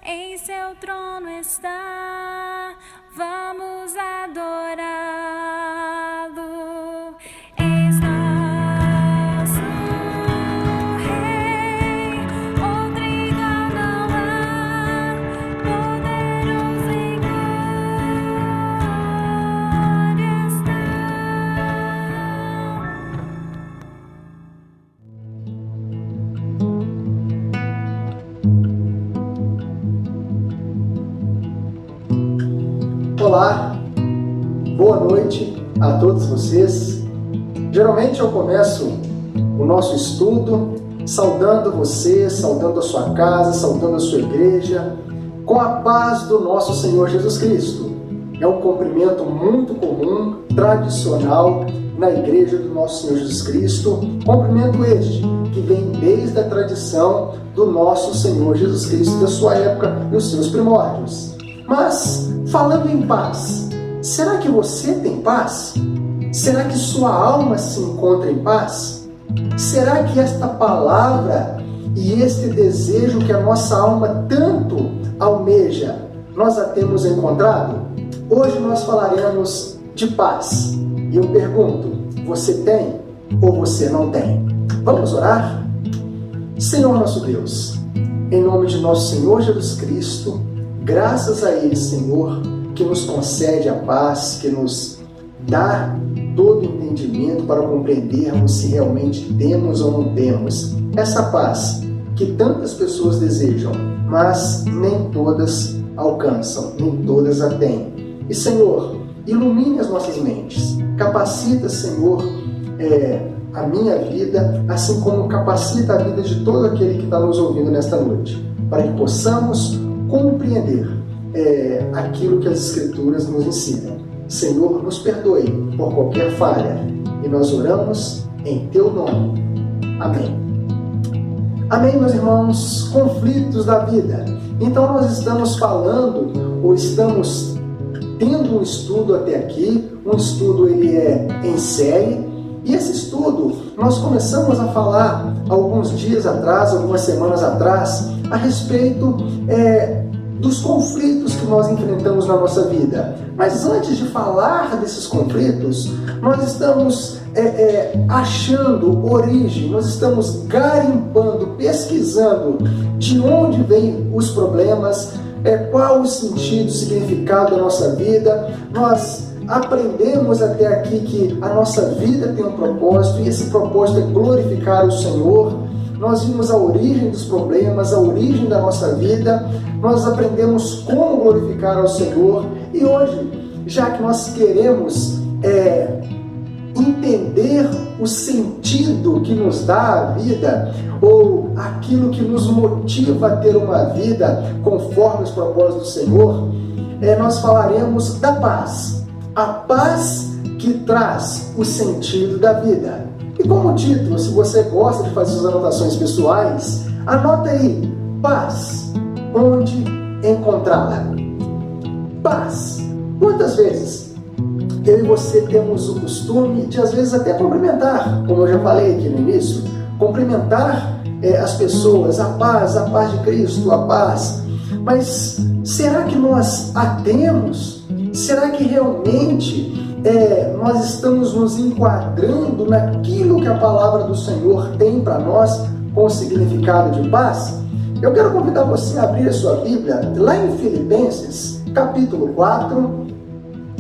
em seu trono está, vamos adorá-lo. És nosso Rei, outro igual não há, poderoso em glória está. Olá, boa noite a todos vocês. Geralmente eu começo o nosso estudo saudando você, saudando a sua casa, saudando a sua igreja, com a paz do nosso Senhor Jesus Cristo. É um cumprimento muito comum, tradicional na igreja do nosso Senhor Jesus Cristo, cumprimento este que vem desde a tradição do nosso Senhor Jesus Cristo, da sua época e os seus primórdios. Mas, falando em paz, será que você tem paz? Será que sua alma se encontra em paz? Será que esta palavra e este desejo que a nossa alma tanto almeja, nós a temos encontrado? Hoje nós falaremos de paz. E eu pergunto, você tem ou você não tem? Vamos orar? Senhor nosso Deus, em nome de nosso Senhor Jesus Cristo, graças a Ele, Senhor, que nos concede a paz, que nos dá todo o entendimento para compreendermos se realmente temos ou não temos essa paz que tantas pessoas desejam, mas nem todas alcançam, nem todas a têm. E, Senhor, ilumine as nossas mentes, capacita, Senhor, a minha vida, assim como capacita a vida de todo aquele que está nos ouvindo nesta noite, para que possamos compreender aquilo que as Escrituras nos ensinam. Senhor, nos perdoe por qualquer falha, e nós oramos em Teu nome. Amém. Amém, meus irmãos. Conflitos da vida. Então nós estamos falando, ou estamos tendo um estudo até aqui. Um estudo, ele é em série, e esse estudo nós começamos a falar alguns dias atrás, algumas semanas atrás, a respeito dos conflitos que nós enfrentamos na nossa vida. Mas antes de falar desses conflitos, nós estamos achando origem, nós estamos garimpando, pesquisando de onde vêm os problemas, qual o sentido, o significado da nossa vida. Nós aprendemos até aqui que a nossa vida tem um propósito, e esse propósito é glorificar o Senhor. Nós vimos a origem dos problemas, a origem da nossa vida, nós aprendemos como glorificar ao Senhor, e hoje, já que nós queremos entender o sentido que nos dá a vida, ou aquilo que nos motiva a ter uma vida conforme os propósitos do Senhor, nós falaremos da paz, a paz que traz o sentido da vida. E como título, se você gosta de fazer suas anotações pessoais, anota aí, paz, onde encontrá-la? Paz. Quantas vezes eu e você temos o costume de, às vezes, até cumprimentar, como eu já falei aqui no início, cumprimentar as pessoas, a paz de Cristo, a paz. Mas será que nós a temos? Será que realmente nós estamos nos enquadrando naquilo que a palavra do Senhor tem para nós com o significado de paz? Eu quero convidar você a abrir a sua Bíblia lá em Filipenses, capítulo 4.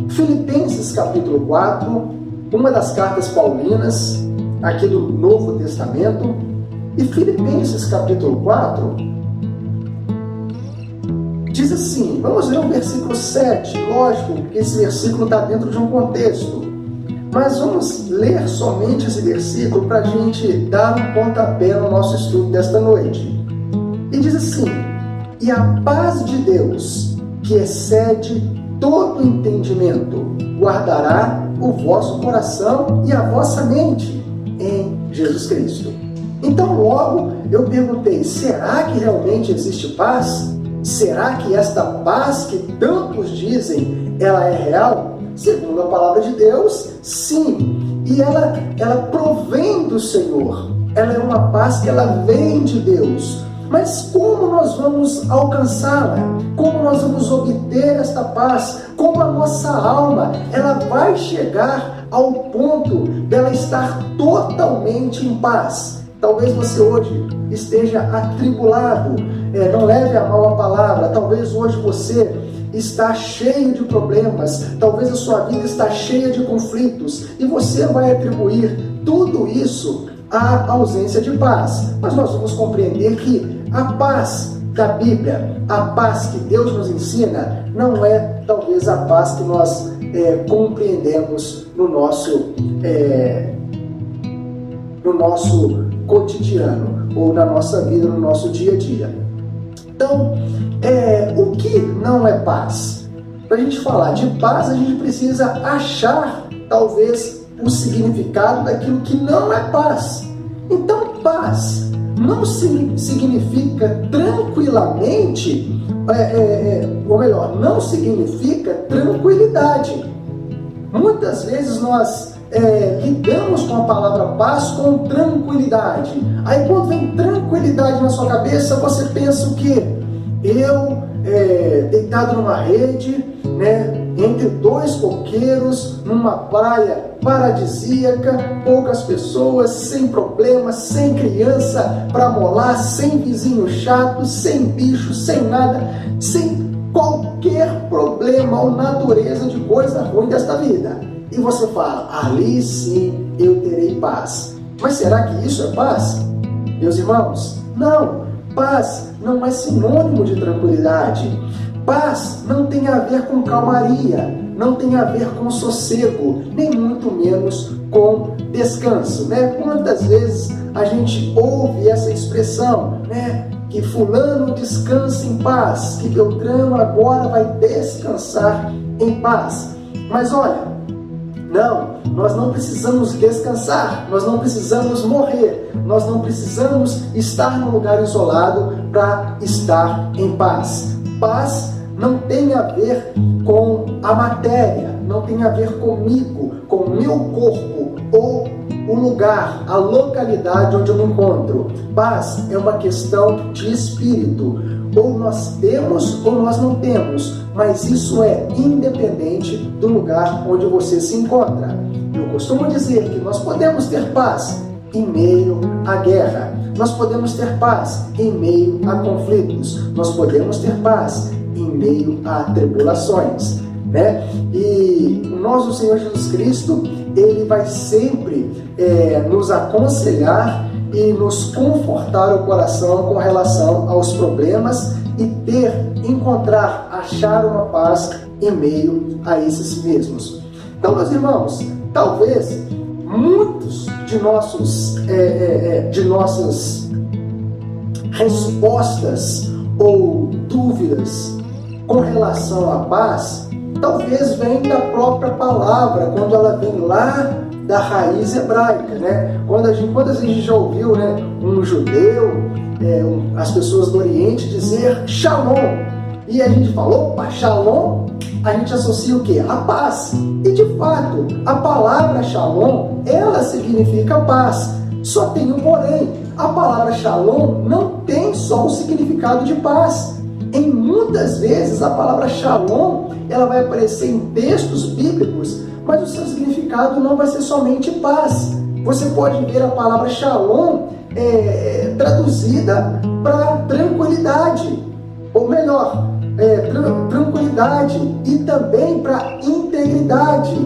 Filipenses, capítulo 4, uma das cartas paulinas aqui do Novo Testamento. E Filipenses, capítulo 4, diz assim, vamos ler o versículo 7, lógico que esse versículo está dentro de um contexto, mas vamos ler somente esse versículo para a gente dar um pontapé no nosso estudo desta noite. E diz assim, e a paz de Deus, que excede todo entendimento, guardará o vosso coração e a vossa mente em Jesus Cristo. Então logo eu perguntei, será que realmente existe paz? Será que esta paz que tantos dizem, ela é real? Segundo a palavra de Deus, sim. E ela provém do Senhor. Ela é uma paz que ela vem de Deus. Mas como nós vamos alcançá-la? Como nós vamos obter esta paz? Como a nossa alma ela vai chegar ao ponto dela estar totalmente em paz? Talvez você hoje esteja atribulado, não leve a mal a palavra. Talvez hoje você está cheio de problemas, talvez a sua vida está cheia de conflitos e você vai atribuir tudo isso à ausência de paz. Mas nós vamos compreender que a paz da Bíblia, a paz que Deus nos ensina, não é talvez a paz que nós compreendemos no nosso cotidiano ou na nossa vida, no nosso dia a dia. Então, o que não é paz? Para a gente falar de paz, a gente precisa achar, talvez, o significado daquilo que não é paz. Então, paz não significa tranquilamente, ou melhor, não significa tranquilidade. Muitas vezes nós lidamos com a palavra paz com tranquilidade. Aí quando vem tranquilidade na sua cabeça, você pensa o quê? Eu, deitado numa rede, entre dois coqueiros, numa praia paradisíaca, poucas pessoas, sem problemas, sem criança para molar, sem vizinho chato, sem bicho, sem nada, sem qualquer problema ou natureza de coisa ruim desta vida. E você fala, ali sim eu terei paz. Mas será que isso é paz? Meus irmãos, não. Paz não é sinônimo de tranquilidade. Paz não tem a ver com calmaria, não tem a ver com sossego, nem muito menos com descanso. Quantas vezes a gente ouve essa expressão, que fulano descansa em paz, que Beltrano agora vai descansar em paz. Mas olha, não, nós não precisamos descansar, nós não precisamos morrer, nós não precisamos estar num lugar isolado para estar em paz. Paz não tem a ver com a matéria, não tem a ver comigo, com o meu corpo ou o lugar, a localidade onde eu me encontro. Paz é uma questão de espírito. Ou nós temos ou nós não temos, mas isso é independente do lugar onde você se encontra. Eu costumo dizer que nós podemos ter paz em meio à guerra, nós podemos ter paz em meio a conflitos, nós podemos ter paz em meio a tribulações, E o nosso Senhor Jesus Cristo, Ele vai sempre nos aconselhar e nos confortar o coração com relação aos problemas e encontrar, achar uma paz em meio a esses mesmos. Então, meus irmãos, talvez muitos de nossas respostas ou dúvidas com relação à paz, talvez venham da própria palavra, quando ela vem lá da raiz hebraica, Quantas vezes a gente já ouviu, um judeu, as pessoas do Oriente dizer Shalom, e a gente falou, opa, Shalom, a gente associa o quê? A paz. E de fato, a palavra Shalom, ela significa paz. Só tem um porém, a palavra Shalom não tem só o significado de paz. Em muitas vezes a palavra Shalom, ela vai aparecer em textos bíblicos, mas o seu significado não vai ser somente paz. Você pode ver a palavra Shalom traduzida para tranquilidade, ou melhor, tranquilidade e também para integridade,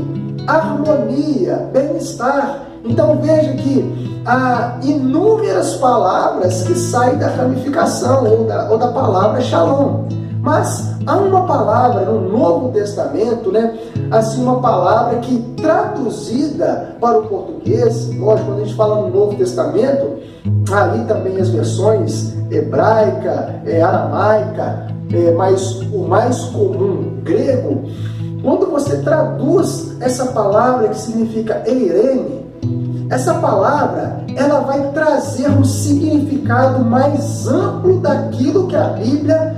harmonia, bem-estar. Então veja que há inúmeras palavras que saem da ramificação ou da palavra Shalom. Mas há uma palavra no Novo Testamento, assim, uma palavra que traduzida para o português, lógico, quando a gente fala no Novo Testamento, ali também as versões hebraica, aramaica, mas o mais comum, grego, quando você traduz essa palavra que significa eirene, essa palavra, ela vai trazer um significado mais amplo daquilo que a Bíblia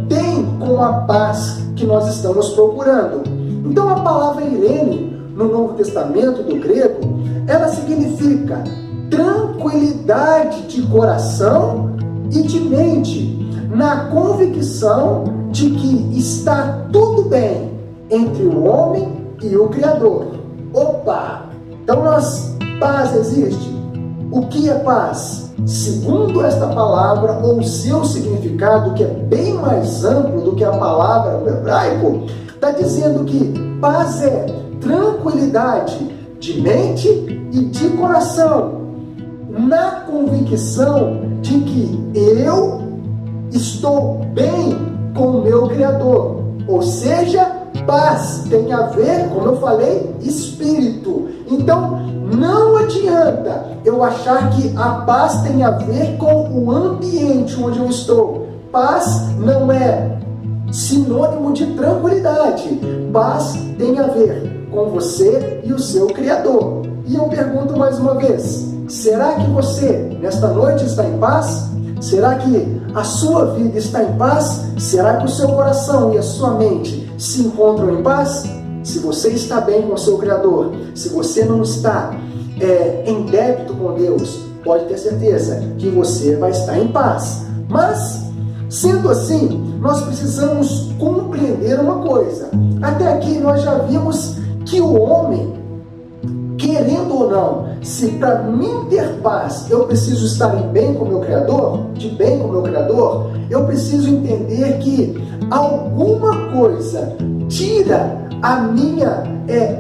tem com a paz que nós estamos procurando. Então a palavra eirene, no Novo Testamento do grego, ela significa tranquilidade de coração e de mente na convicção de que está tudo bem entre o homem e o Criador. Opa! Então paz existe. O que é paz? Segundo esta palavra, ou o seu significado, que é bem mais amplo do que a palavra no hebraico, está dizendo que paz é tranquilidade de mente e de coração, na convicção de que eu estou bem com o meu Criador. Ou seja, paz tem a ver, como eu falei, espírito. Então, não adianta eu achar que a paz tem a ver com o ambiente onde eu estou. Paz não é sinônimo de tranquilidade. Paz tem a ver com você e o seu Criador. E eu pergunto mais uma vez, será que você, nesta noite, está em paz? Será que a sua vida está em paz? Será que o seu coração e a sua mente se encontram em paz? Se você está bem com o seu Criador, se você não está em débito com Deus, pode ter certeza que você vai estar em paz. Mas, sendo assim, nós precisamos compreender uma coisa. Até aqui nós já vimos que o homem, querendo ou não, se para mim ter paz eu preciso estar em bem com o meu Criador, de bem com o meu Criador, eu preciso entender que alguma coisa tira a minha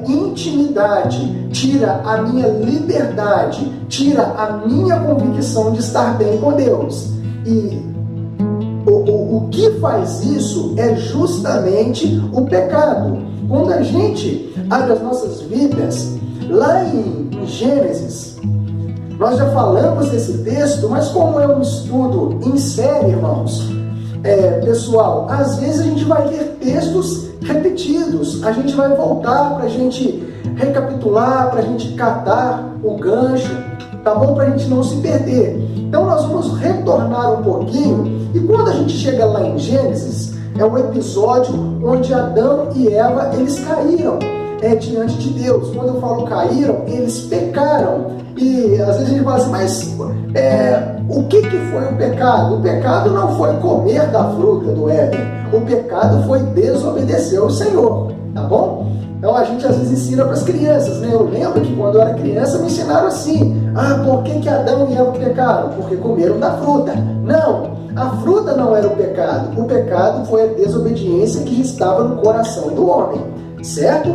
intimidade, tira a minha liberdade, tira a minha convicção de estar bem com Deus. E o que faz isso é justamente o pecado. Quando a gente abre as nossas Bíblias, lá em Gênesis, nós já falamos desse texto, mas como é um estudo em série, irmãos, pessoal, às vezes a gente vai ler textos repetidos, a gente vai voltar para a gente recapitular, para a gente catar o gancho, tá bom? Para a gente não se perder. Então nós vamos retornar um pouquinho, e quando a gente chega lá em Gênesis, é um episódio onde Adão e Eva, eles caíram diante de Deus. Quando eu falo caíram, eles pecaram. E às vezes a gente fala assim, mas o que foi o pecado? O pecado não foi comer da fruta do Éden. O pecado foi desobedecer ao Senhor, tá bom? Então a gente às vezes ensina para as crianças, né? Eu lembro que quando eu era criança me ensinaram assim, por que Adão e Eva pecaram? Porque comeram da fruta. Não, a fruta não era o pecado foi a desobediência que estava no coração do homem, certo?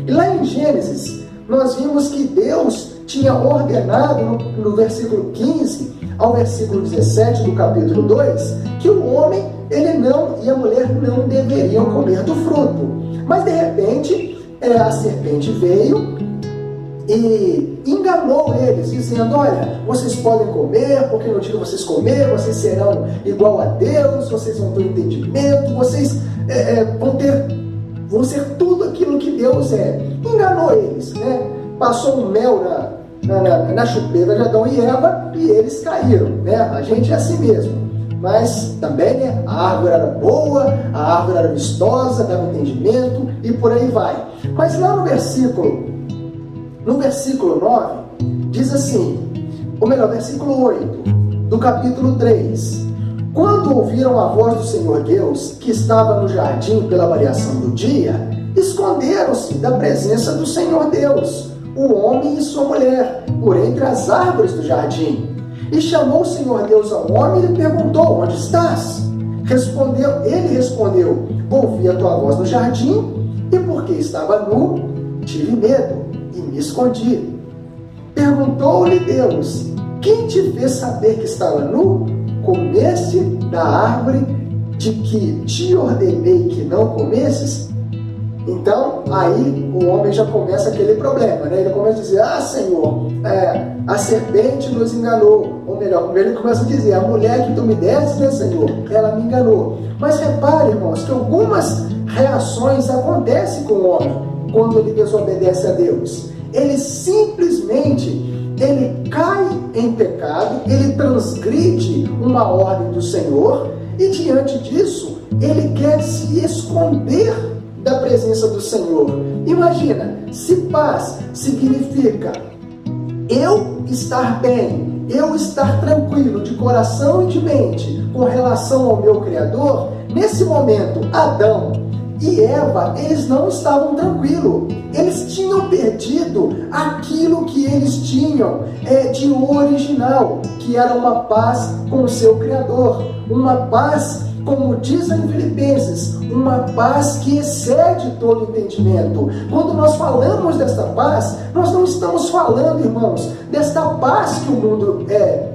E lá em Gênesis, nós vimos que Deus tinha ordenado no versículo 15 ao versículo 17 do capítulo 2, que o homem e a mulher não deveriam comer do fruto. Mas de repente, a serpente veio e enganou eles, dizendo, olha, vocês podem comer, porque no dia que vocês comerem, vocês serão igual a Deus, vocês vão ter entendimento, vocês vão ser tudo aquilo que Deus é. Enganou eles, né? Passou um mel na chupeta de Adão e Eva e eles caíram, né? A gente é assim mesmo. Mas também, né, a árvore era boa, a árvore era vistosa, dava entendimento e por aí vai. Mas lá no versículo 9, diz assim, ou melhor, versículo 8 do capítulo 3. Quando ouviram a voz do Senhor Deus, que estava no jardim pela variação do dia, esconderam-se da presença do Senhor Deus, o homem e sua mulher, por entre as árvores do jardim. E chamou o Senhor Deus ao homem e lhe perguntou, onde estás? Ele respondeu, ouvi a tua voz no jardim, e porque estava nu, tive medo e me escondi. Perguntou-lhe Deus, quem te fez saber que estava nu? Comeste da árvore de que te ordenei que não comesses? Então, aí o homem já começa aquele problema, né? Ele começa a dizer, Senhor, a serpente nos enganou. Ou melhor, ele começa a dizer, a mulher que tu me deste, né, Senhor, ela me enganou. Mas repare, irmãos, que algumas reações acontecem com o homem quando ele desobedece a Deus. Ele simplesmente cai em pecado, ele transgride uma ordem do Senhor e diante disso ele quer se esconder da presença do Senhor. Imagina, se paz significa eu estar bem, eu estar tranquilo de coração e de mente com relação ao meu Criador, nesse momento, Adão e Eva, eles não estavam tranquilos. Eles tinham perdido aquilo que eles tinham de original, que era uma paz com o seu Criador. Uma paz, como diz em Filipenses, uma paz que excede todo entendimento. Quando nós falamos desta paz, nós não estamos falando, irmãos, desta paz que o mundo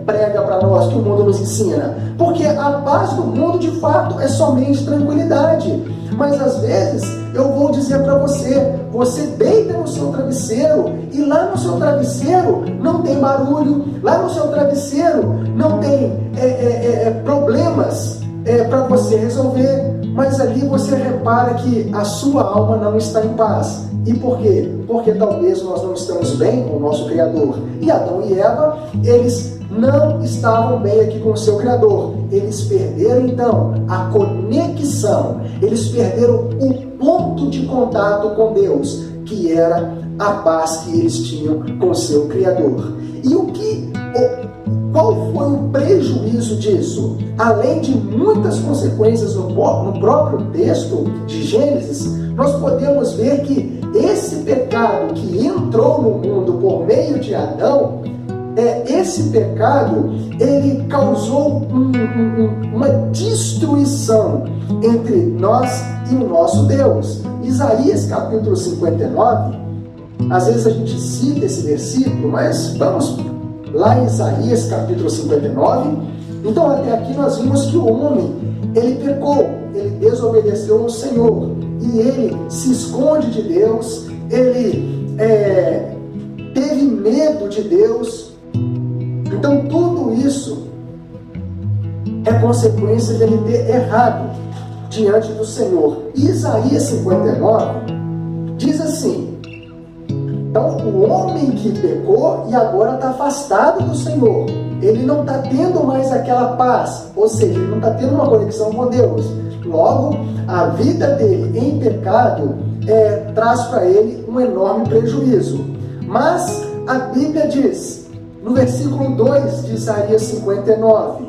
prega para nós, que o mundo nos ensina. Porque a paz do mundo, de fato, é somente tranquilidade. Mas às vezes, eu vou dizer para você, você deita no seu travesseiro e lá no seu travesseiro não tem barulho, lá no seu travesseiro não tem problemas para você resolver, mas ali você repara que a sua alma não está em paz. E por quê? Porque talvez nós não estamos bem com o nosso Criador. E Adão e Eva, eles não estavam bem aqui com o seu Criador. Eles perderam então a conexão, eles perderam o ponto de contato com Deus, que era a paz que eles tinham com o seu Criador. E qual foi o prejuízo disso? Além de muitas consequências no próprio texto de Gênesis, nós podemos ver que esse pecado que entrou no mundo por meio de Adão, esse pecado, ele causou uma destruição entre nós e o nosso Deus. Isaías capítulo 59, às vezes a gente cita esse versículo, mas vamos lá em Isaías capítulo 59. Então até aqui nós vimos que o homem, ele pecou, ele desobedeceu ao Senhor, e ele se esconde de Deus, ele teve medo de Deus. Então tudo isso é consequência dele ter errado diante do Senhor. E Isaías 59 diz assim: então o homem que pecou e agora está afastado do Senhor, ele não está tendo mais aquela paz, ou seja, ele não está tendo uma conexão com Deus. Logo, a vida dele em pecado traz para ele um enorme prejuízo. Mas a Bíblia diz, no versículo 2 de Isaías 59,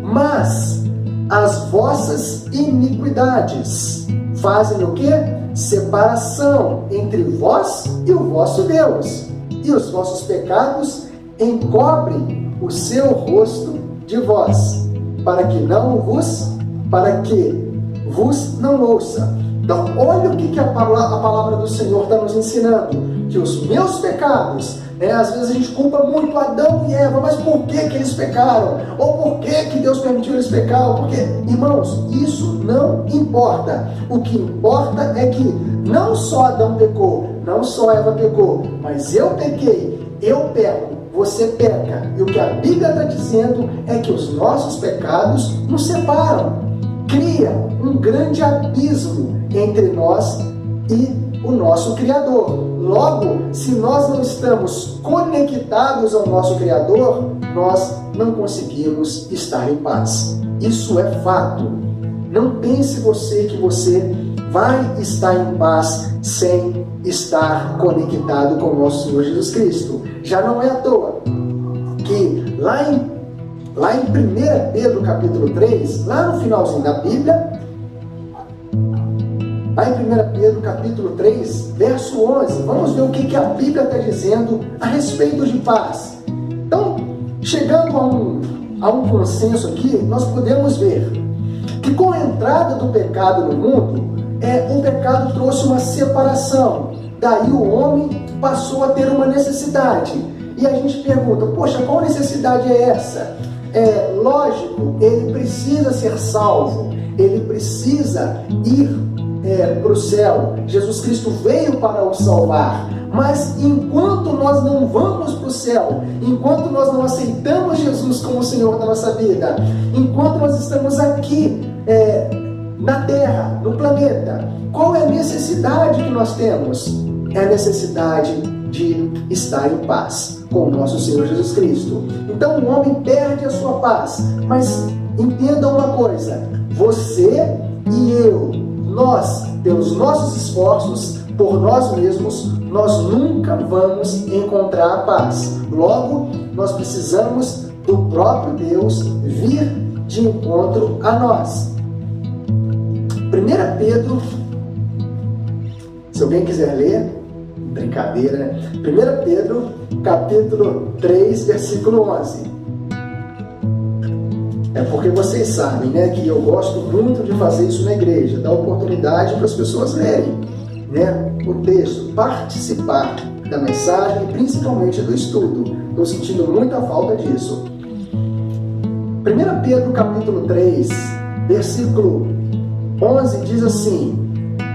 mas as vossas iniquidades fazem o quê? Separação entre vós e o vosso Deus, e os vossos pecados encobrem o seu rosto de vós, para que vos não ouça. Então, olha o que a palavra do Senhor está nos ensinando, que os meus pecados, às vezes a gente culpa muito Adão e Eva, mas por que eles pecaram? Ou por que Deus permitiu eles pecar? Porque, irmãos, isso não importa. O que importa é que não só Adão pecou, não só Eva pecou, mas eu pequei, eu peco, você peca. E o que a Bíblia está dizendo é que os nossos pecados nos separam, cria um grande abismo entre nós e o nosso Criador. Logo, se nós não estamos conectados ao nosso Criador, nós não conseguimos estar em paz. Isso é fato. Não pense você que você vai estar em paz sem estar conectado com o nosso Senhor Jesus Cristo. Já não é à toa que lá em 1 Pedro capítulo 3, lá no finalzinho da Bíblia, lá em 1 Pedro capítulo 3, verso 11, vamos ver o que a Bíblia está dizendo a respeito de paz. Então, chegando a um consenso aqui, nós podemos ver que com a entrada do pecado no mundo, o pecado trouxe uma separação. Daí o homem passou a ter uma necessidade. E a gente pergunta, poxa, qual necessidade é essa? Lógico, ele precisa ser salvo, ele precisa ir para o céu. Jesus Cristo veio para o salvar. Mas enquanto nós não vamos para o céu, enquanto nós não aceitamos Jesus como Senhor da nossa vida, enquanto nós estamos aqui na Terra, no planeta, qual é a necessidade que nós temos? É a necessidade de estar em paz com o nosso Senhor Jesus Cristo. Então o homem perde a sua paz. Mas entenda uma coisa, você e eu, nós, pelos nossos esforços, por nós mesmos, nós nunca vamos encontrar a paz. Logo, nós precisamos do próprio Deus vir de encontro a nós. 1 Pedro, se alguém quiser ler, brincadeira, né? 1 Pedro, capítulo 3, versículo 11. É porque vocês sabem, né, que eu gosto muito de fazer isso na igreja, dar oportunidade para as pessoas lerem, né, o texto, participar da mensagem e principalmente do estudo. Estou sentindo muita falta disso. 1 Pedro capítulo 3, versículo 11 diz assim: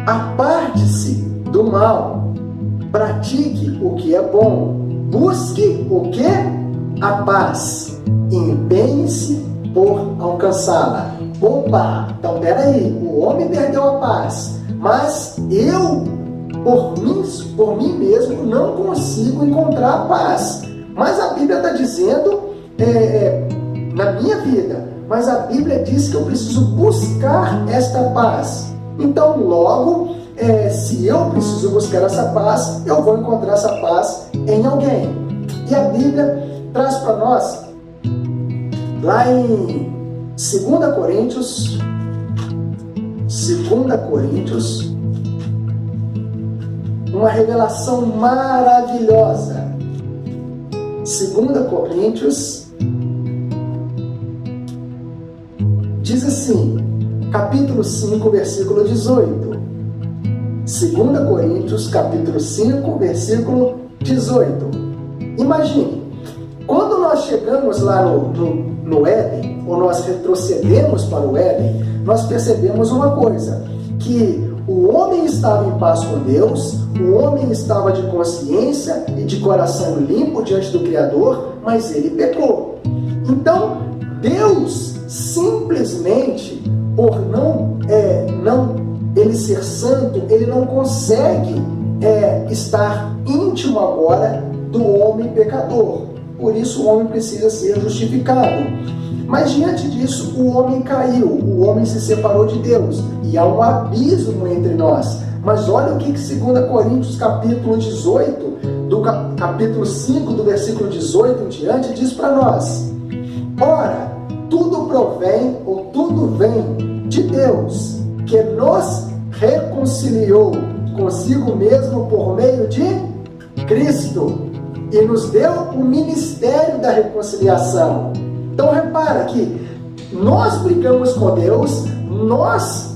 aparte-se do mal, pratique o que é bom, busque o que? A paz, empenhe-se por alcançá-la. Opa, então peraí, o homem perdeu a paz, mas eu, por mim mesmo, não consigo encontrar a paz. Mas a Bíblia está dizendo, na minha vida, mas a Bíblia diz que eu preciso buscar esta paz. Então, logo, se eu preciso buscar essa paz, eu vou encontrar essa paz em alguém. E a Bíblia traz para nós, lá em 2 Coríntios, uma revelação maravilhosa. 2 Coríntios diz assim, capítulo 5, versículo 18. 2 Coríntios, capítulo 5, versículo 18. Imagine, quando nós chegamos lá no Éden, ou nós retrocedemos para o Éden, nós percebemos uma coisa, que o homem estava em paz com Deus, o homem estava de consciência e de coração limpo diante do Criador, mas ele pecou. Então, Deus simplesmente, por ele ser santo, ele não consegue estar íntimo agora do homem pecador. Por isso o homem precisa ser justificado. Mas diante disso, o homem caiu, o homem se separou de Deus, e há um abismo entre nós. Mas olha o que 2 Coríntios capítulo 18, do capítulo 5, do versículo 18 em diante, diz para nós: ora, tudo provém, ou tudo vem de Deus, que nos reconciliou consigo mesmo por meio de Cristo, e nos deu o ministério da reconciliação. Então repara que nós brigamos com Deus, nós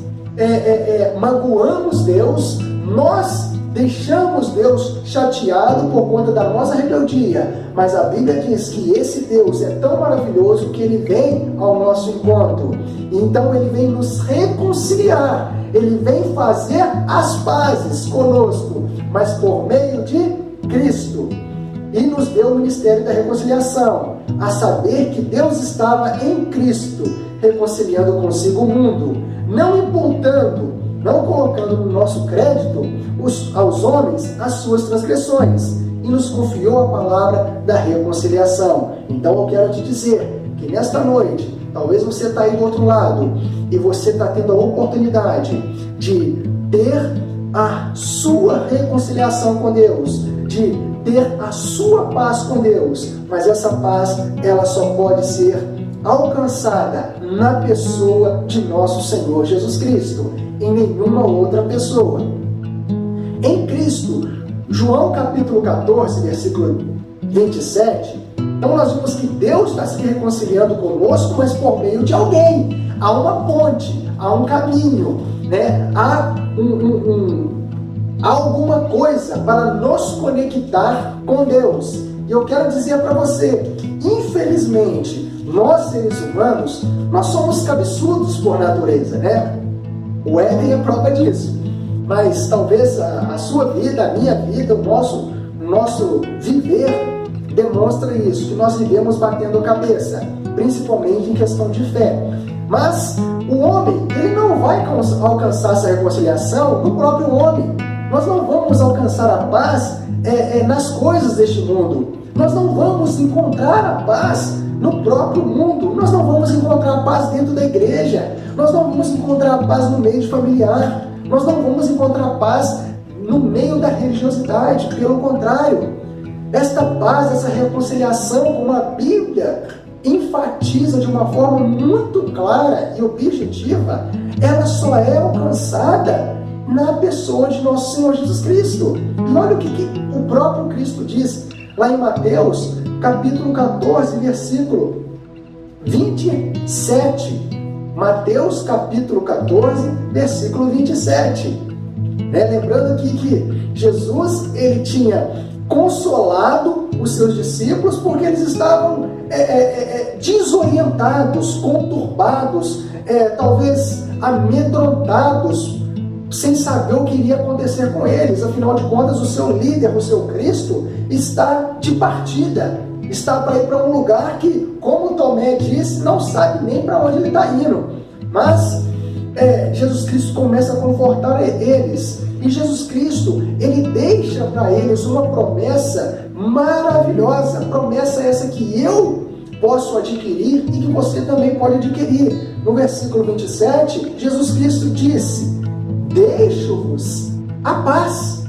magoamos Deus, nós deixamos Deus chateado por conta da nossa rebeldia. Mas a Bíblia diz que esse Deus é tão maravilhoso que ele vem ao nosso encontro. Então ele vem nos reconciliar, ele vem fazer as pazes conosco, mas por meio de Cristo. E nos deu o ministério da reconciliação, a saber que Deus estava em Cristo, reconciliando consigo o mundo, não imputando, não colocando no nosso crédito aos homens as suas transgressões, e nos confiou a palavra da reconciliação. Então eu quero te dizer que nesta noite, talvez você está aí do outro lado, e você está tendo a oportunidade de ter a sua reconciliação com Deus, de ter a sua paz com Deus, mas essa paz, ela só pode ser alcançada na pessoa de nosso Senhor Jesus Cristo, em nenhuma outra pessoa. Em Cristo, João capítulo 14, versículo 27, então nós vimos que Deus está se reconciliando conosco, mas por meio de alguém. Há uma ponte, há um caminho, né? Há alguma coisa para nos conectar com Deus. E eu quero dizer para você, infelizmente, nós seres humanos, nós somos cabeçudos por natureza, né? O Éden é prova disso. Mas talvez a sua vida, a minha vida, o nosso viver demonstra isso, que nós vivemos batendo a cabeça, principalmente em questão de fé. Mas o homem, ele não vai alcançar essa reconciliação no próprio homem. Nós não vamos alcançar a paz nas coisas deste mundo. Nós não vamos encontrar a paz no próprio mundo. Nós não vamos encontrar a paz dentro da igreja. Nós não vamos encontrar a paz no meio familiar. Nós não vamos encontrar a paz no meio da religiosidade. Pelo contrário, esta paz, essa reconciliação, como a Bíblia enfatiza de uma forma muito clara e objetiva, ela só é alcançada na pessoa de nosso Senhor Jesus Cristo. E olha o que o próprio Cristo diz lá em Mateus, capítulo 14, versículo 27. Mateus, capítulo 14, versículo 27. Lembrando aqui que Jesus, ele tinha consolado os seus discípulos porque eles estavam desorientados, conturbados, talvez amedrontados, sem saber o que iria acontecer com eles. Afinal de contas, o seu líder, o seu Cristo, está de partida, está para ir para um lugar que, como Tomé disse, não sabe nem para onde ele está indo. Mas Jesus Cristo começa a confortar eles, e Jesus Cristo, ele deixa para eles uma promessa maravilhosa, promessa essa que eu posso adquirir e que você também pode adquirir. No versículo 27, Jesus Cristo disse: deixo-vos a paz,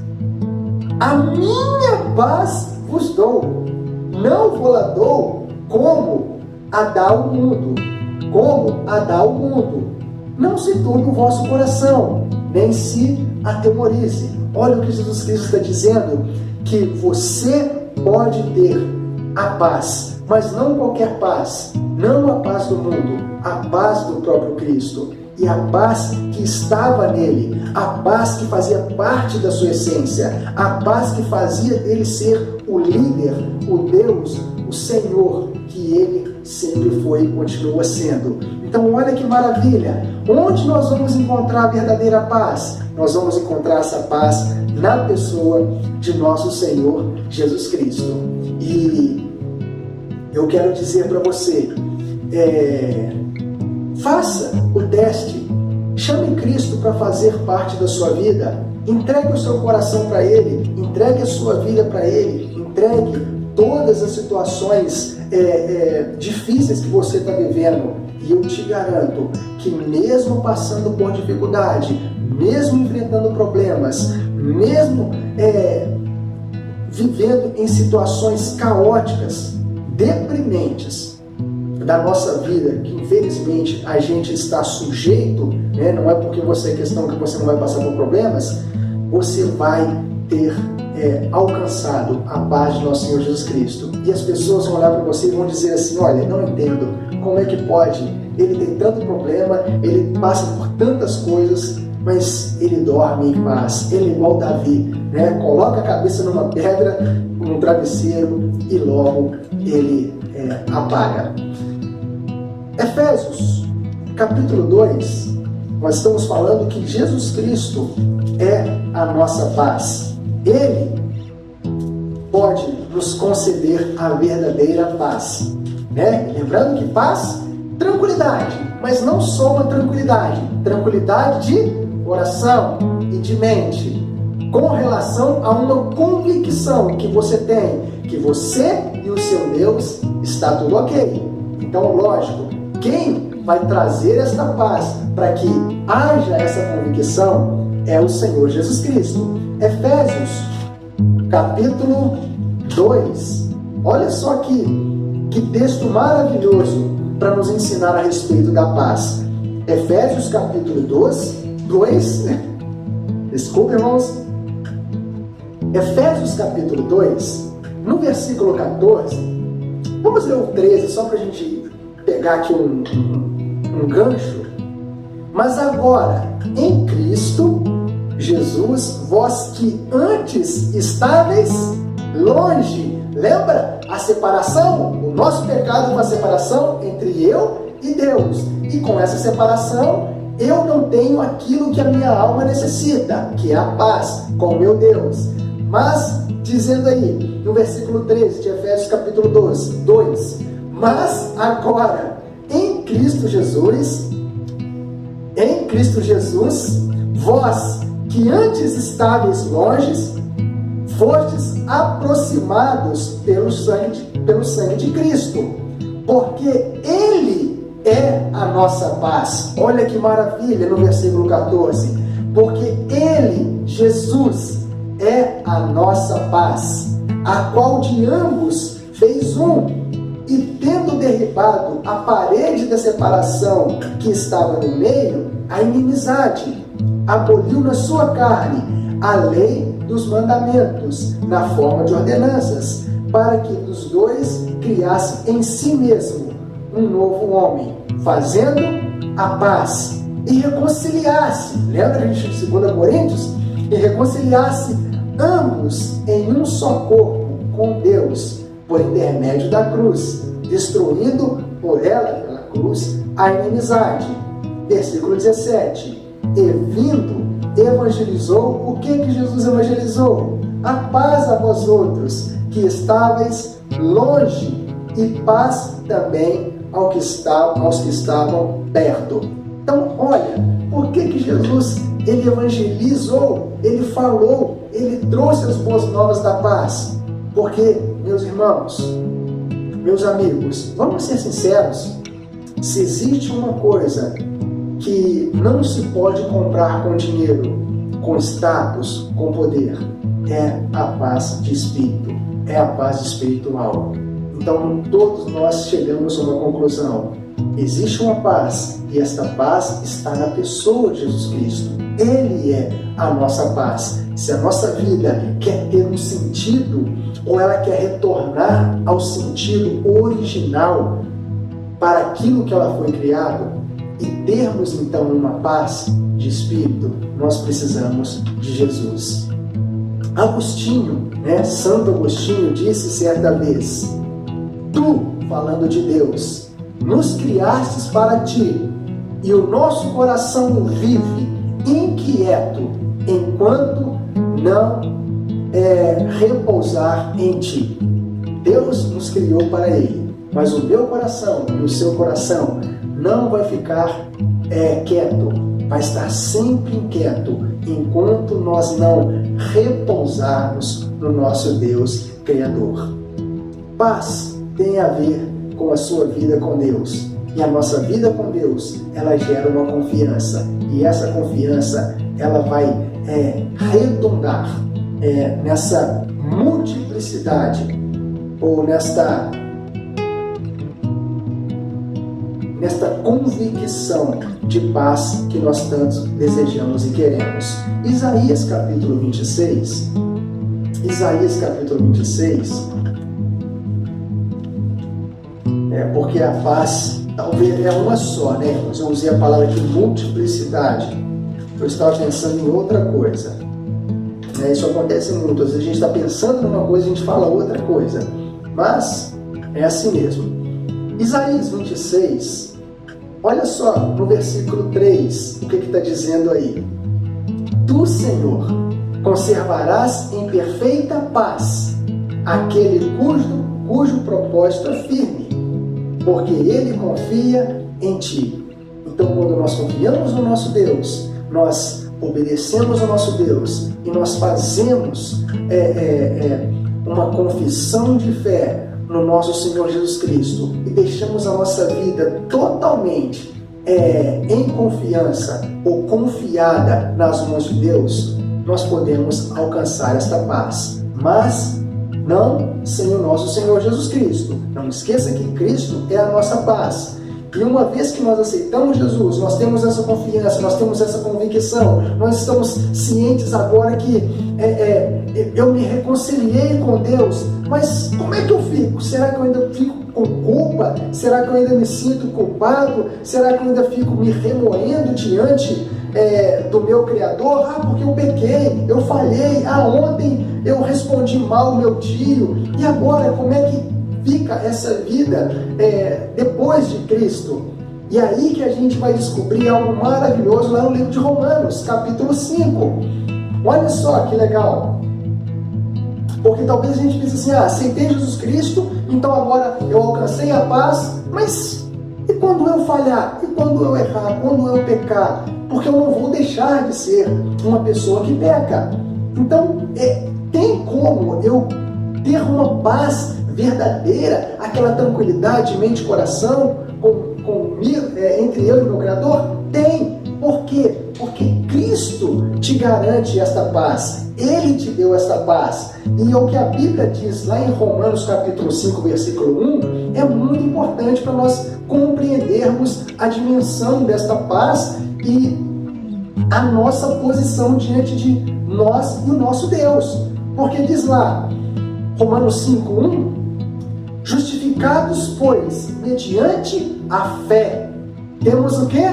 a minha paz vos dou, não vou lá dou como a dá o mundo, não se turbe o vosso coração, nem se atemorize. Olha o que Jesus Cristo está dizendo, que você pode ter a paz, mas não qualquer paz, não a paz do mundo, a paz do próprio Cristo. E a paz que estava nele, a paz que fazia parte da sua essência, a paz que fazia dele ser o líder, o Deus, o Senhor, que ele sempre foi e continua sendo. Então olha que maravilha, onde nós vamos encontrar a verdadeira paz? Nós vamos encontrar essa paz na pessoa de nosso Senhor Jesus Cristo. E eu quero dizer para você, faça o teste, chame Cristo para fazer parte da sua vida, entregue o seu coração para Ele, entregue a sua vida para Ele, entregue todas as situações difíceis que você está vivendo, e eu te garanto que mesmo passando por dificuldade, mesmo enfrentando problemas, mesmo vivendo em situações caóticas, deprimentes da nossa vida, que infelizmente a gente está sujeito, não é porque você é questão que você não vai passar por problemas, você vai ter alcançado a paz de nosso Senhor Jesus Cristo. E as pessoas vão olhar para você e vão dizer assim: olha, não entendo, como é que pode? Ele tem tanto problema, ele passa por tantas coisas, mas ele dorme em paz. Ele é igual Davi, coloca a cabeça numa pedra, num travesseiro, e logo ele apaga. Efésios, capítulo 2, nós estamos falando que Jesus Cristo é a nossa paz. Ele pode nos conceder a verdadeira paz. Lembrando que paz, tranquilidade, mas não só uma tranquilidade de coração e de mente, com relação a uma convicção que você tem, que você e o seu Deus está tudo ok. Então, lógico, quem vai trazer esta paz para que haja essa convicção é o Senhor Jesus Cristo. Efésios, capítulo 2. Olha só que texto maravilhoso para nos ensinar a respeito da paz. Efésios, capítulo 2. Desculpa, irmãos. Efésios, capítulo 2, no versículo 14. Vamos ler o 13, só para a gente pegar aqui um gancho. Mas agora, em Cristo Jesus, vós que antes estáveis longe. Lembra a separação? O nosso pecado é uma separação entre eu e Deus. E com essa separação, eu não tenho aquilo que a minha alma necessita, que é a paz com o meu Deus. Mas, dizendo aí, no versículo 13 de Efésios capítulo 2, mas agora, em Cristo Jesus, vós que antes estáveis longe, fostes aproximados pelo sangue de Cristo, porque Ele é a nossa paz. Olha que maravilha no versículo 14, porque Ele, Jesus, é a nossa paz, a qual de ambos fez um, e tendo derribado a parede da separação que estava no meio, a inimizade, aboliu na sua carne a lei dos mandamentos, na forma de ordenanças, para que dos dois criasse em si mesmo um novo homem, fazendo a paz e reconciliasse, lembra a gente de 2 Coríntios? E reconciliasse ambos em um só corpo com Deus, por intermédio da cruz, destruindo por ela, pela cruz, a inimizade. Versículo 17. E vindo, evangelizou. O que Jesus evangelizou? A paz a vós outros, que estáveis longe, e paz também aos que estavam perto. Então, olha, por que Jesus ele evangelizou, ele falou, ele trouxe as boas novas da paz? Porque, meus irmãos, meus amigos, vamos ser sinceros, se existe uma coisa que não se pode comprar com dinheiro, com status, com poder, é a paz de espírito, é a paz espiritual. Então, todos nós chegamos a uma conclusão. Existe uma paz, e esta paz está na pessoa de Jesus Cristo. Ele é a nossa paz. Se a nossa vida quer ter um sentido, ou ela quer retornar ao sentido original para aquilo que ela foi criada, e termos então uma paz de espírito, nós precisamos de Jesus. Agostinho, Santo Agostinho, disse certa vez: tu, falando de Deus, nos criastes para ti, e o nosso coração vive inquieto enquanto não repousar em ti. Deus nos criou para Ele, mas o meu coração e o seu coração não vai ficar quieto, vai estar sempre inquieto enquanto nós não repousarmos no nosso Deus Criador. Paz tem a ver com a sua vida com Deus. E a nossa vida com Deus, ela gera uma confiança. E essa confiança, ela vai redundar nessa multiplicidade, ou nesta convicção de paz que nós tanto desejamos e queremos. Isaías capítulo 26, porque a paz talvez é uma só, mas eu usei a palavra aqui multiplicidade. Eu estava pensando em outra coisa. Isso acontece muito. Às vezes a gente está pensando numa coisa e a gente fala outra coisa. Mas é assim mesmo. Isaías 26, olha só no versículo 3, o que está dizendo aí? Tu, Senhor, conservarás em perfeita paz aquele cujo propósito é firme, porque ele confia em ti. Então, quando nós confiamos no nosso Deus, nós obedecemos ao nosso Deus e nós fazemos uma confissão de fé no nosso Senhor Jesus Cristo e deixamos a nossa vida totalmente em confiança ou confiada nas mãos de Deus, nós podemos alcançar esta paz. Mas não sem o nosso Senhor Jesus Cristo. Não esqueça que Cristo é a nossa paz. E uma vez que nós aceitamos Jesus, nós temos essa confiança, nós temos essa convicção, nós estamos cientes agora que eu me reconciliei com Deus, mas como é que eu fico? Será que eu ainda fico com culpa? Será que eu ainda me sinto culpado? Será que eu ainda fico me remoendo diante do meu Criador? Porque eu pequei, eu falhei, ontem eu respondi mal o meu tio, e agora como é que fica essa vida depois de Cristo? E aí que a gente vai descobrir algo maravilhoso lá no livro de Romanos, capítulo 5. Olha só que legal. Porque talvez a gente pense assim, aceitei Jesus Cristo, então agora eu alcancei a paz, mas e quando eu falhar? E quando eu errar? Quando eu pecar? Porque eu não vou deixar de ser uma pessoa que peca. Então, tem como eu ter uma paz verdadeira, aquela tranquilidade de mente e coração entre eu e meu Criador? Tem. Por quê? Porque Cristo Cristo te garante esta paz. Ele te deu esta paz. E o que a Bíblia diz lá em Romanos capítulo 5, versículo 1, é muito importante para nós compreendermos a dimensão desta paz e a nossa posição diante de nós e o nosso Deus. Porque diz lá, Romanos 5, 1, justificados, pois, mediante a fé, temos o quê?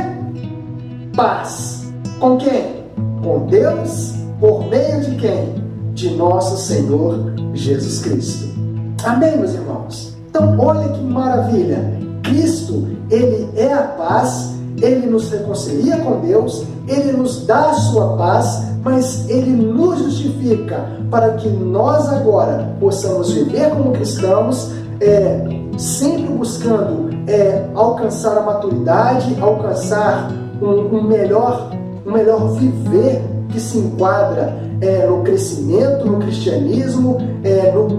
Paz. Com quem? Com Deus, por meio de quem? De nosso Senhor Jesus Cristo. Amém, meus irmãos? Então, olha que maravilha. Cristo, Ele é a paz, Ele nos reconcilia com Deus, Ele nos dá a sua paz, mas Ele nos justifica para que nós agora possamos viver como cristãos, sempre buscando alcançar a maturidade, alcançar um melhor viver que se enquadra no crescimento, no cristianismo,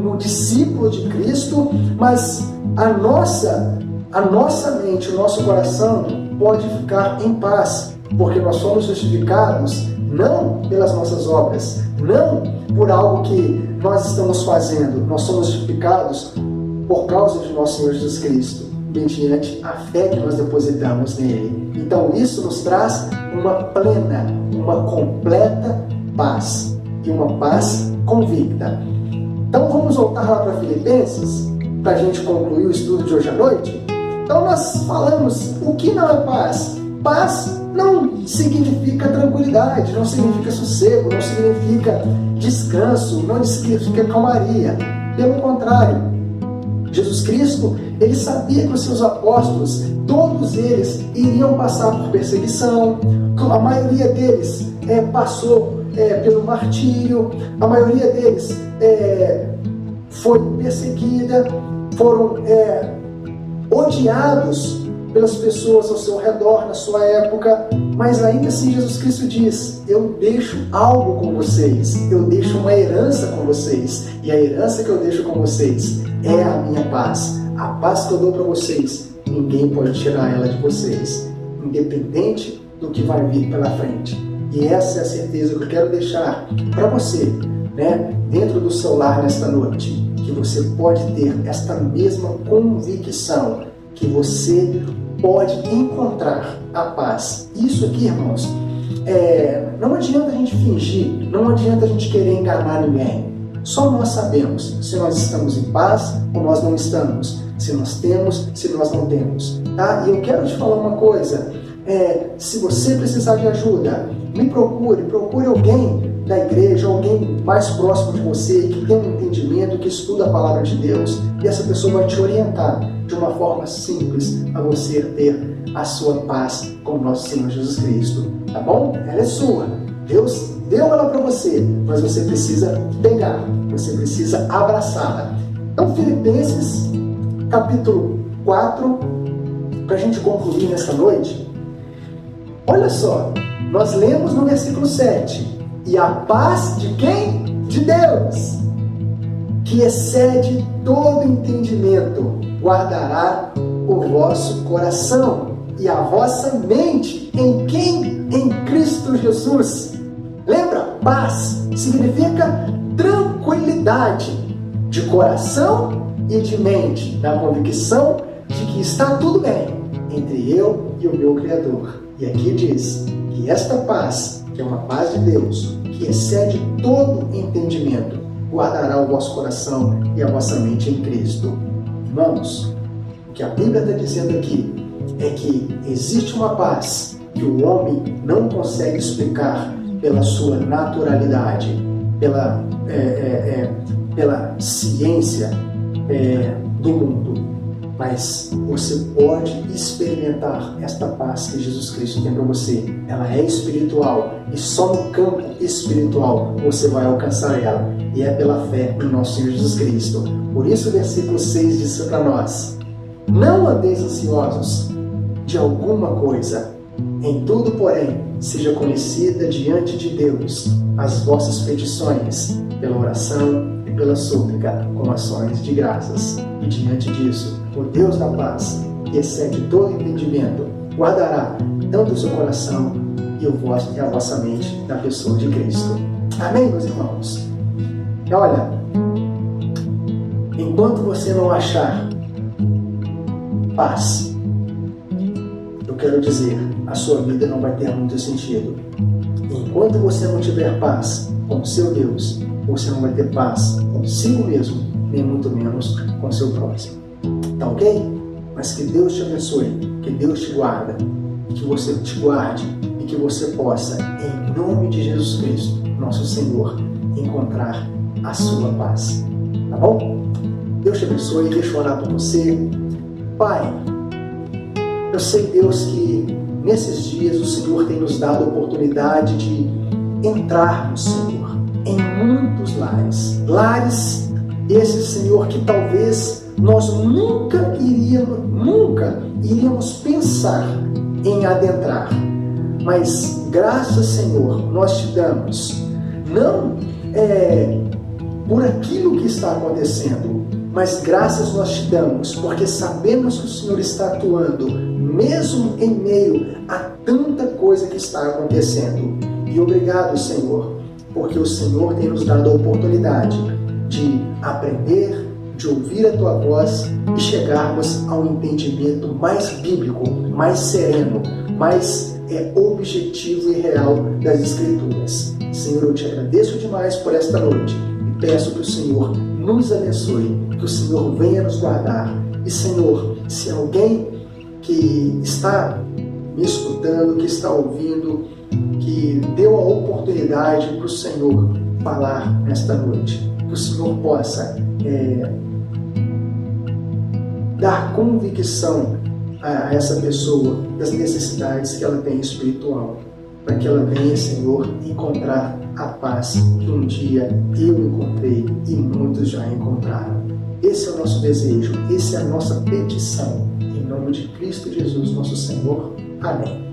no discípulo de Cristo, mas a nossa mente, o nosso coração pode ficar em paz, porque nós somos justificados não pelas nossas obras, não por algo que nós estamos fazendo, nós somos justificados por causa de nosso Senhor Jesus Cristo, mediante a fé que nós depositamos nele. Então isso nos traz uma plena, uma completa paz, e uma paz convicta. Então vamos voltar lá para Filipenses, para a gente concluir o estudo de hoje à noite. Então nós falamos o que não é paz. Paz não significa tranquilidade, não significa sossego, não significa descanso, não significa calmaria. Pelo contrário, Jesus Cristo, Ele sabia que os seus apóstolos, todos eles, iriam passar por perseguição. A maioria deles passou pelo martírio, a maioria deles foi perseguida, foram odiados pelas pessoas ao seu redor na sua época, mas ainda assim Jesus Cristo diz: eu deixo algo com vocês, eu deixo uma herança com vocês, e a herança que eu deixo com vocês é a minha paz. A paz que eu dou para vocês, ninguém pode tirar ela de vocês, independente do que vai vir pela frente. E essa é a certeza que eu quero deixar para você, dentro do seu lar nesta noite, que você pode ter esta mesma convicção, que você pode encontrar a paz. Isso aqui, irmãos, não adianta a gente fingir, não adianta a gente querer enganar ninguém. Só nós sabemos se nós estamos em paz ou nós não estamos, se nós temos, se nós não temos. Tá? E eu quero te falar uma coisa, se você precisar de ajuda, me procure alguém da igreja, alguém mais próximo de você, que tem um entendimento, que estuda a palavra de Deus, e essa pessoa vai te orientar de uma forma simples a você ter a sua paz com o nosso Senhor Jesus Cristo, tá bom? Ela é sua, Deus deu ela para você, mas você precisa pegar, você precisa abraçá-la. Então, Filipenses, capítulo 4, para a gente concluir nessa noite, olha só, nós lemos no versículo 7, e a paz de quem? De Deus, que excede todo entendimento, guardará o vosso coração e a vossa mente em quem? Em Cristo Jesus. Lembra? Paz significa tranquilidade de coração e de mente, da convicção de que está tudo bem entre eu e o meu Criador. E aqui diz que esta paz, que é uma paz de Deus, que excede todo entendimento, guardará o vosso coração e a vossa mente em Cristo. Irmãos, o que a Bíblia está dizendo aqui é que existe uma paz que o homem não consegue explicar pela sua naturalidade, pela ciência do mundo. Mas você pode experimentar esta paz que Jesus Cristo tem para você. Ela é espiritual e só no campo espiritual você vai alcançar ela. E é pela fé no nosso Senhor Jesus Cristo. Por isso o versículo 6 diz para nós: não andeis ansiosos de alguma coisa. Em tudo, porém, seja conhecida diante de Deus as vossas petições, pela oração e pela súplica, com ações de graças. E diante disso, o Deus da paz, que excede todo entendimento, guardará tanto o seu coração e a vossa mente na pessoa de Cristo. Amém, meus irmãos? E olha, enquanto você não achar paz, eu quero dizer, a sua vida não vai ter muito sentido. Enquanto você não tiver paz com o seu Deus, você não vai ter paz consigo mesmo, nem muito menos com o seu próximo. Tá ok? Mas que Deus te abençoe, que Deus te guarda, que você te guarde e que você possa, em nome de Jesus Cristo, nosso Senhor, encontrar a sua paz. Tá bom? Deus te abençoe, deixa eu orar por você. Pai, eu sei, Deus, que nesses dias o Senhor tem nos dado a oportunidade de entrarmos, Senhor, em muitos lares. Lares esses, Senhor, que talvez nós nunca iríamos pensar em adentrar. Mas graças, Senhor, nós te damos, não por aquilo que está acontecendo, mas graças nós te damos, porque sabemos que o Senhor está atuando, mesmo em meio a tanta coisa que está acontecendo. E obrigado, Senhor, porque o Senhor tem nos dado a oportunidade de aprender, de ouvir a Tua voz e chegarmos a um entendimento mais bíblico, mais sereno, mais objetivo e real das Escrituras. Senhor, eu te agradeço demais por esta noite e peço que o Senhor nos abençoe, que o Senhor venha nos guardar. E, Senhor, se alguém que está me escutando, que está ouvindo, que deu a oportunidade para o Senhor falar nesta noite, que o Senhor possa dar convicção a essa pessoa das necessidades que ela tem espiritual, para que ela venha, Senhor, encontrar a paz que um dia eu encontrei e muitos já encontraram. Esse é o nosso desejo, essa é a nossa petição, em nome de Cristo Jesus, nosso Senhor. Amém.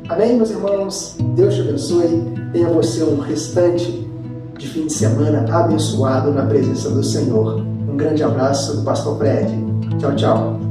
Amém, meus irmãos? Deus te abençoe. Tenha você um restante de fim de semana abençoado na presença do Senhor. Um grande abraço do Pastor Fred. Tchau, tchau.